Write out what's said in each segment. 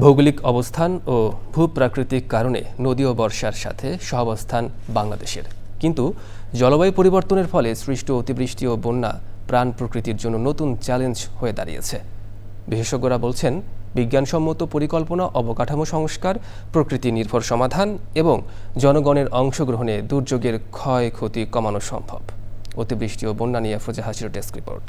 ভৌগোলিক অবস্থান ও ভূপ্রাকৃতিক কারণে নদী ও বর্ষার সাথে সহাবস্থান বাংলাদেশের, কিন্তু জলবায়ু পরিবর্তনের ফলে সৃষ্ট অতিবৃষ্টি ও বন্যা প্রাণ প্রকৃতির জন্য নতুন চ্যালেঞ্জ হয়ে দাঁড়িয়েছে। বিশেষজ্ঞরা বলছেন, বিজ্ঞানসম্মত পরিকল্পনা, অবকাঠামো সংস্কার, প্রকৃতি নির্ভর সমাধান এবং জনগণের অংশগ্রহণে দুর্যোগের ক্ষয়ক্ষতি কমানো সম্ভব। অতিবৃষ্টি ও বন্যা নিয়ে আফরোজা হাসির ডেস্ক রিপোর্ট।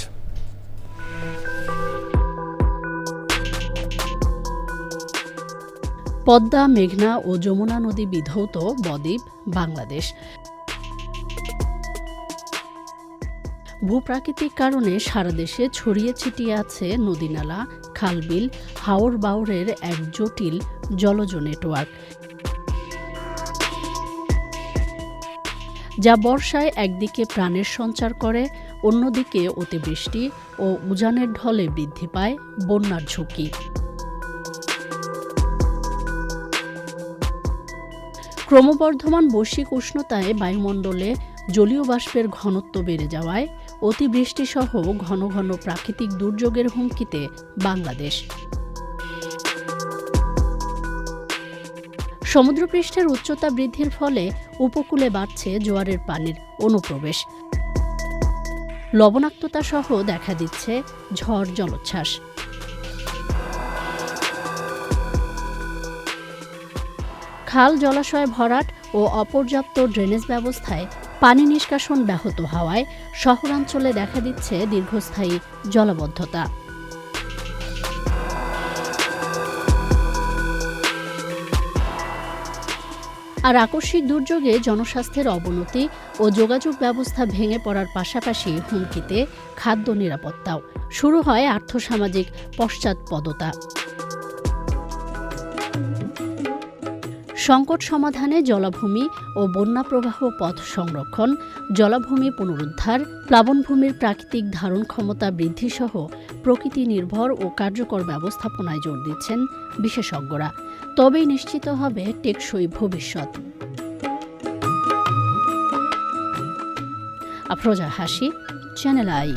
পদ্মা, মেঘনা ও যমুনা নদী বিধৌত বদ্বীপ বাংলাদেশ। ভূপ্রাকৃতিক কারণে সারা দেশে ছড়িয়ে ছিটিয়ে আছে নদীনালা, খালবিল, হাওর বাওরের এক জটিল জলজ নেটওয়ার্ক, যা বর্ষায় একদিকে প্রাণের সঞ্চার করে, অন্যদিকে অতিবৃষ্টি ও উজানের ঢলে বৃদ্ধি পায় বন্যার ঝুঁকি। ক্রমবর্ধমান বৈশ্বিক উষ্ণতায় বায়ুমণ্ডলে জলীয় বাষ্পের ঘনত্ব বেড়ে যাওয়ায় অতিবৃষ্টিসহ ঘন ঘন প্রাকৃতিক দুর্যোগের হুমকিতে বাংলাদেশ। সমুদ্রপৃষ্ঠের উচ্চতা বৃদ্ধির ফলে উপকূলে বাড়ছে জোয়ারের পানির অনুপ্রবেশ। লবণাক্ততা সহ দেখা দিচ্ছে ঝড় জলোচ্ছ্বাস। খাল, জলাশয় ভরাট ও অপর্যাপ্ত ড্রেনেজ ব্যবস্থায় পানি নিষ্কাশন ব্যাহত হওয়ায় শহরাঞ্চলে দেখা দিচ্ছে দীর্ঘস্থায়ী জলাবদ্ধতা। আর আকস্মিক দুর্যোগে জনস্বাস্থ্যের অবনতি ও যোগাযোগ ব্যবস্থা ভেঙে পড়ার পাশাপাশি হুমকিতে খাদ্য নিরাপত্তাও। শুরু হয় আর্থসামাজিক পশ্চাৎপদতা। সংকট সমাধানে জলাভূমি ও বন্যা প্রবাহ পথ সংরক্ষণ, জলাভূমি পুনরুদ্ধার, প্লাবনভূমির প্রাকৃতিক ধারণ ক্ষমতা বৃদ্ধিসহ প্রকৃতি নির্ভর ও কার্যকর ব্যবস্থাপনায় জোর দিচ্ছেন বিশেষজ্ঞরা। তবেই নিশ্চিত হবে টেকসই ভবিষ্যৎ। আফরোজা হাসি, চ্যানেল আই।